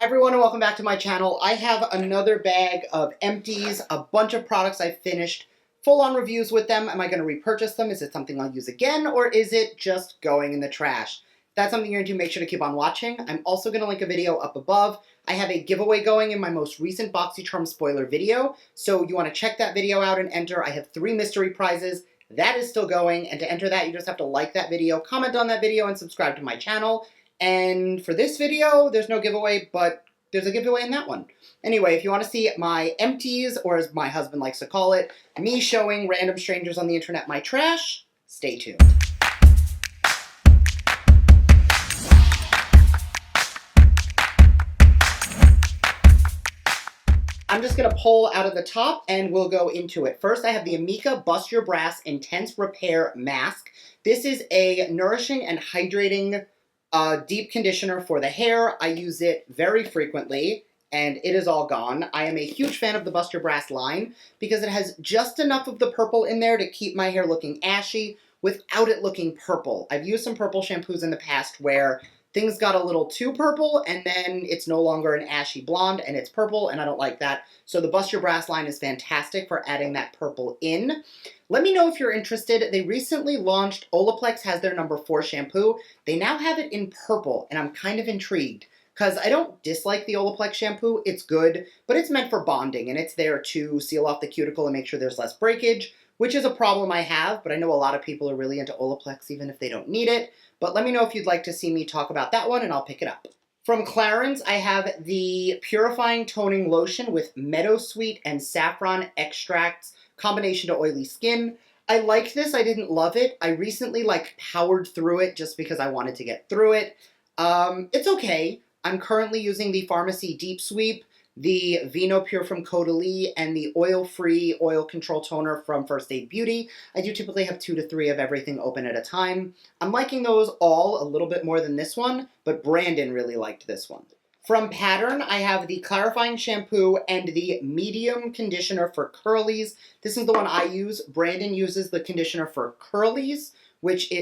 Everyone, and welcome back to my channel. I have another bag of empties, a bunch of products I finished, full-on reviews with them. Am I going to repurchase them? Is it something I'll use again, or is it just going in the trash? If that's something you're into, make sure to keep on watching. I'm also going to link a video up above. I have a giveaway going in my most recent Boxycharm spoiler video, so you want to check that video out and enter. I have 3 mystery prizes. That is still going, and to enter that, you just have to like that video, comment on that video, and subscribe to my channel. And for this video, there's no giveaway, but there's a giveaway in that one. Anyway, if you want to see my empties, or as my husband likes to call it, me showing random strangers on the internet my trash, stay tuned. I'm just going to pull out of the top and we'll go into it. First, I have the Amika Bust Your Brass Intense Repair Mask. This is a nourishing and hydrating deep conditioner for the hair. I use it very frequently, and it is all gone. I am a huge fan of the Bust Your Brass line because it has just enough of the purple in there to keep my hair looking ashy without it looking purple. I've used some purple shampoos in the past where things got a little too purple, and then it's no longer an ashy blonde, and it's purple, and I don't like that. So the Bust Your Brass line is fantastic for adding that purple in. Let me know if you're interested. They recently launched, Olaplex has their number 4 shampoo. They now have it in purple, and I'm kind of intrigued, because I don't dislike the Olaplex shampoo. It's good, but it's meant for bonding, and it's there to seal off the cuticle and make sure there's less breakage, which is a problem I have, but I know a lot of people are really into Olaplex even if they don't need it. But let me know if you'd like to see me talk about that one, and I'll pick it up. From Clarins, I have the Purifying Toning Lotion with Meadowsweet and Saffron Extracts, combination to oily skin. I liked this. I didn't love it. I recently, powered through it just because I wanted to get through it. It's okay. I'm currently using the Pharmacy Deep Sweep, the Vino Pure from Codaly, and the oil-free oil control toner from First Aid Beauty. I do typically have 2 to 3 of everything open at a time. I'm liking those all a little bit more than this one, but Brandon really liked this one. From Pattern, I have the Clarifying Shampoo and the Medium Conditioner for Curlies. This is the one I use. Brandon uses the conditioner for Curlies,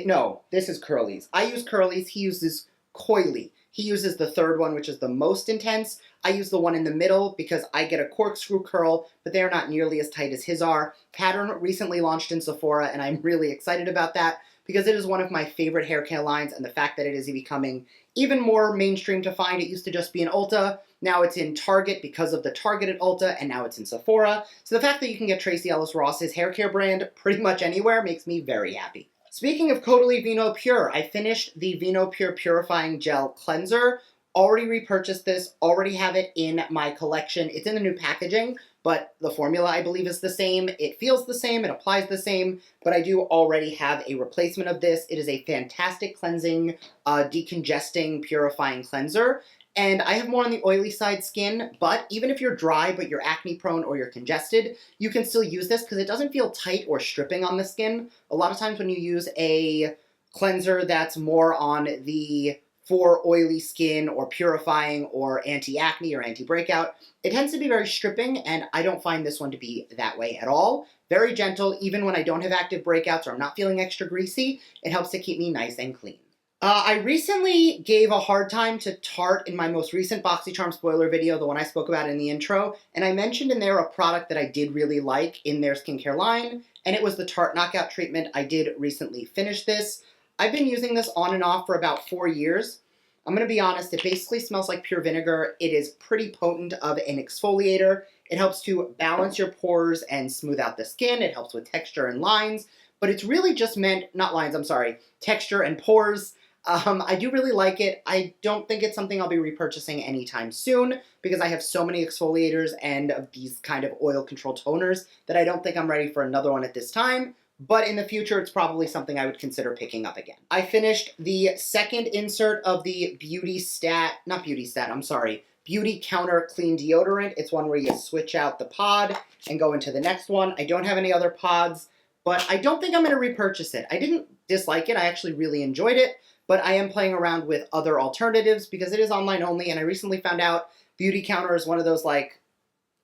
no, this is Curlies. I use Curlies, he uses Coily. He uses the 3rd one, which is the most intense. I use the one in the middle because I get a corkscrew curl, but they're not nearly as tight as his are. Pattern recently launched in Sephora, and I'm really excited about that because it is one of my favorite hair care lines, and the fact that it is becoming even more mainstream to find. It used to just be in Ulta. Now it's in Target because of the Target at Ulta, and now it's in Sephora. So the fact that you can get Tracy Ellis Ross's hair care brand pretty much anywhere makes me very happy. Speaking of Codaly Vino Pure, I finished the Vino Pure Purifying Gel Cleanser. Already repurchased this, already have it in my collection. It's in the new packaging, but the formula I believe is the same. It feels the same, it applies the same, but I do already have a replacement of this. It is a fantastic cleansing, decongesting, purifying cleanser. And I have more on the oily side skin, but even if you're dry but you're acne prone or you're congested, you can still use this because it doesn't feel tight or stripping on the skin. A lot of times when you use a cleanser that's more on the for oily skin or purifying or anti-acne or anti-breakout, it tends to be very stripping, and I don't find this one to be that way at all. Very gentle, even when I don't have active breakouts or I'm not feeling extra greasy, it helps to keep me nice and clean. I recently gave a hard time to Tarte in my most recent Boxycharm spoiler video, the one I spoke about in the intro, and I mentioned in there a product that I did really like in their skincare line, and it was the Tarte Knockout Treatment. I did recently finish this. I've been using this on and off for about 4 years. I'm going to be honest, it basically smells like pure vinegar. It is pretty potent of an exfoliator. It helps to balance your pores and smooth out the skin. It helps with texture and lines, but it's really just meant, not lines, I'm sorry, texture and pores. I do really like it. I don't think it's something I'll be repurchasing anytime soon because I have so many exfoliators and of these kind of oil control toners that I don't think I'm ready for another one at this time. But in the future, it's probably something I would consider picking up again. I finished the 2nd insert of the Beautycounter Clean Deodorant. It's one where you switch out the pod and go into the next one. I don't have any other pods, but I don't think I'm going to repurchase it. I didn't dislike it. I actually really enjoyed it. But I am playing around with other alternatives because it is online only, and I recently found out Beautycounter is one of those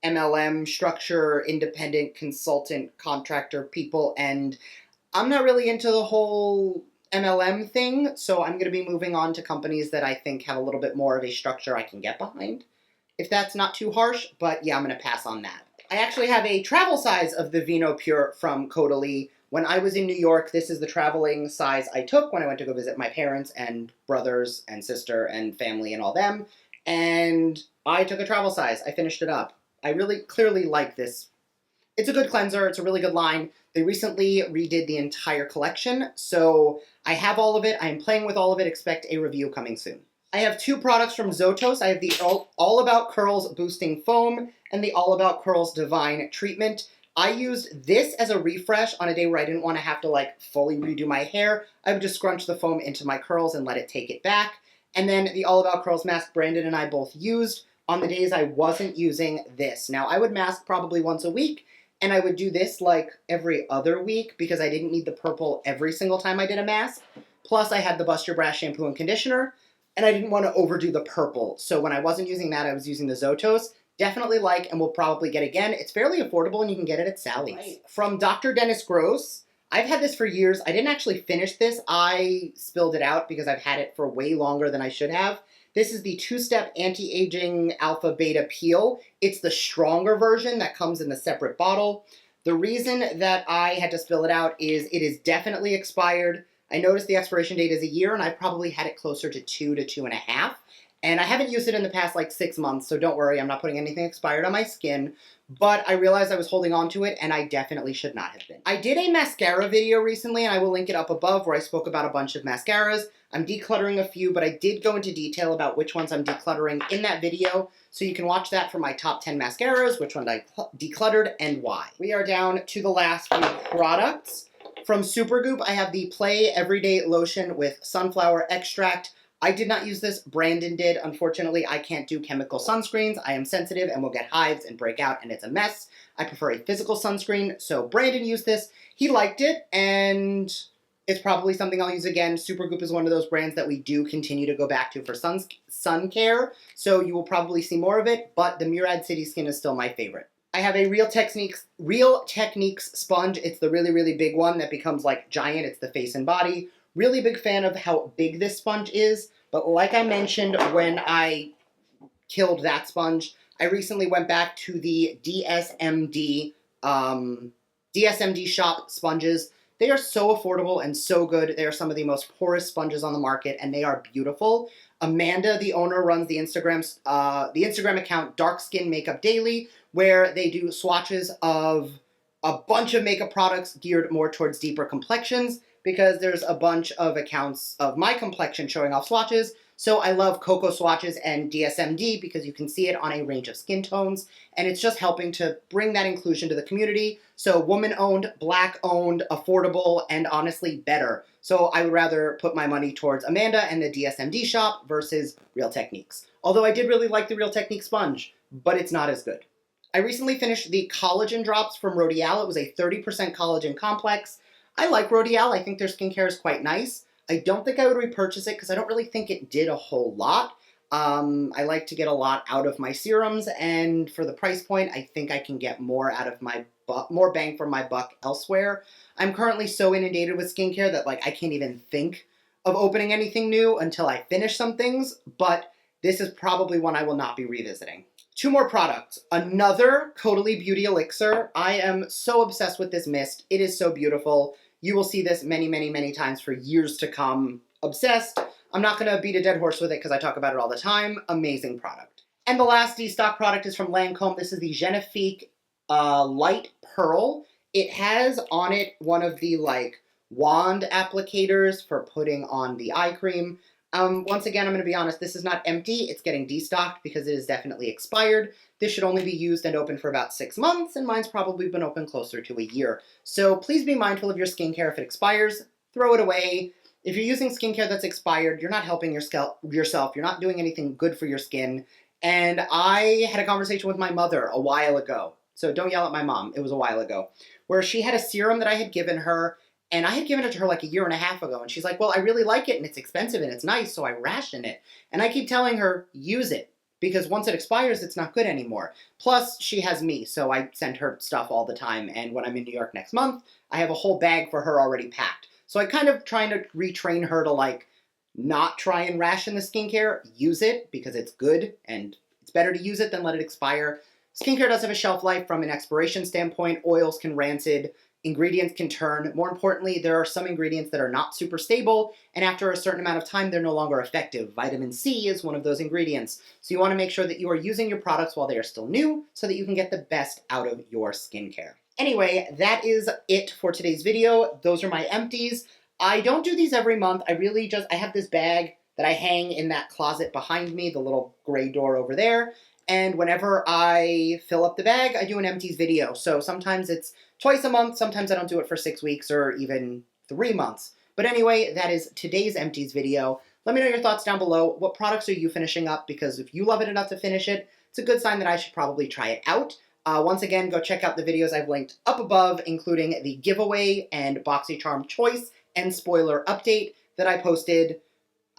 MLM structure, independent consultant contractor people, and I'm not really into the whole MLM thing, so I'm going to be moving on to companies that I think have a little bit more of a structure I can get behind. If that's not too harsh, but yeah, I'm going to pass on that. I actually have a travel size of the Vino Pure from Codaly. When I was in New York, this is the traveling size I took when I went to go visit my parents and brothers and sister and family and all them. And I took a travel size. I finished it up. I really clearly like this. It's a good cleanser. It's a really good line. They recently redid the entire collection, so I have all of it. I am playing with all of it. Expect a review coming soon. I have two products from Zotos. I have the All About Curls Boosting Foam and the All About Curls Divine Treatment. I used this as a refresh on a day where I didn't want to have to like fully redo my hair. I would just scrunch the foam into my curls and let it take it back. And then the All About Curls mask Brandon and I both used on the days I wasn't using this. Now, I would mask probably once a week, and I would do this like every other week because I didn't need the purple every single time I did a mask. Plus, I had the Bust Your Brass shampoo and conditioner, and I didn't want to overdo the purple. So when I wasn't using that, I was using the Zotos. Definitely like and will probably get again. It's fairly affordable, and you can get it at Sally's. Right. From Dr. Dennis Gross. I've had this for years. I didn't actually finish this. I spilled it out because I've had it for way longer than I should have. This is the two-step anti-aging alpha beta peel. It's the stronger version that comes in the separate bottle. The reason that I had to spill it out is it is definitely expired. I noticed the expiration date is a year, and I probably had it closer to 2 to 2.5. And I haven't used it in the past like 6 months, so don't worry, I'm not putting anything expired on my skin. But I realized I was holding on to it, and I definitely should not have been. I did a mascara video recently, and I will link it up above, where I spoke about a bunch of mascaras. I'm decluttering a few, but I did go into detail about which ones I'm decluttering in that video, so you can watch that for my top 10 mascaras, which ones I decluttered, and why. We are down to the last few products. From Supergoop, I have the Play Everyday Lotion with Sunflower Extract. I did not use this. Brandon did. Unfortunately, I can't do chemical sunscreens. I am sensitive and will get hives and break out, and it's a mess. I prefer a physical sunscreen, so Brandon used this. He liked it, and it's probably something I'll use again. Supergoop is one of those brands that we do continue to go back to for sun care, so you will probably see more of it, but the Murad City Skin is still my favorite. I have a Real Techniques sponge. It's the really, really big one that becomes like giant. It's the face and body. Really big fan of how big this sponge is, but like I mentioned when I killed that sponge, I recently went back to the DSMD shop sponges. They are so affordable and so good. They are some of the most porous sponges on the market, and they are beautiful. Amanda, the owner, runs the Instagram account Dark Skin Makeup Daily, where they do swatches of a bunch of makeup products geared more towards deeper complexions, because there's a bunch of accounts of my complexion showing off swatches. So I love Cocoa Swatches and DSMD because you can see it on a range of skin tones, and it's just helping to bring that inclusion to the community. So woman-owned, black-owned, affordable, and honestly better. So I would rather put my money towards Amanda and the DSMD shop versus Real Techniques. Although I did really like the Real Techniques sponge, but it's not as good. I recently finished the Collagen Drops from Rodial. It was a 30% collagen complex. I like Rodial. I think their skincare is quite nice. I don't think I would repurchase it because I don't really think it did a whole lot. I like to get a lot out of my serums, and for the price point, I think I can get more out of more bang for my buck elsewhere. I'm currently so inundated with skincare that like I can't even think of opening anything new until I finish some things, but this is probably one I will not be revisiting. Two more products. Another Codaly Beauty Elixir. I am so obsessed with this mist. It is so beautiful. You will see this many, many, many times for years to come. Obsessed. I'm not going to beat a dead horse with it because I talk about it all the time. Amazing product. And the last destock product is from Lancome. This is the Genifique Light Pearl. It has on it one of the like wand applicators for putting on the eye cream. Once again, I'm going to be honest, this is not empty. It's getting destocked because it is definitely expired. This should only be used and open for about 6 months, and mine's probably been open closer to a year. So please be mindful of your skincare. If it expires, throw it away. If you're using skincare that's expired, you're not helping yourself. You're not doing anything good for your skin. And I had a conversation with my mother a while ago. So don't yell at my mom. It was a while ago. Where she had a serum that I had given her, and I had given it to her like 1.5 years ago, and she's like, well, I really like it, and it's expensive, and it's nice, so I ration it. And I keep telling her, use it, because once it expires, it's not good anymore. Plus, she has me, so I send her stuff all the time, and when I'm in New York next month, I have a whole bag for her already packed. So I kind of trying to retrain her to like not try and ration the skincare. Use it because it's good and it's better to use it than let it expire. Skincare does have a shelf life from an expiration standpoint. Oils can rancid, ingredients can turn. More importantly, there are some ingredients that are not super stable, and after a certain amount of time, they're no longer effective. Vitamin C is one of those ingredients. So you want to make sure that you are using your products while they are still new so that you can get the best out of your skincare. Anyway, that is it for today's video. Those are my empties. I don't do these every month. I have this bag that I hang in that closet behind me, the little gray door over there. And whenever I fill up the bag, I do an empties video. So sometimes it's twice a month, sometimes I don't do it for 6 weeks or even 3 months. But anyway, that is today's empties video. Let me know your thoughts down below. What products are you finishing up? Because if you love it enough to finish it, it's a good sign that I should probably try it out. Once again, go check out the videos I've linked up above, including the giveaway and Boxycharm choice and spoiler update that I posted.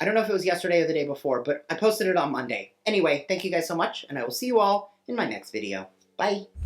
I don't know if it was yesterday or the day before, but I posted it on Monday. Anyway, thank you guys so much, and I will see you all in my next video. Bye!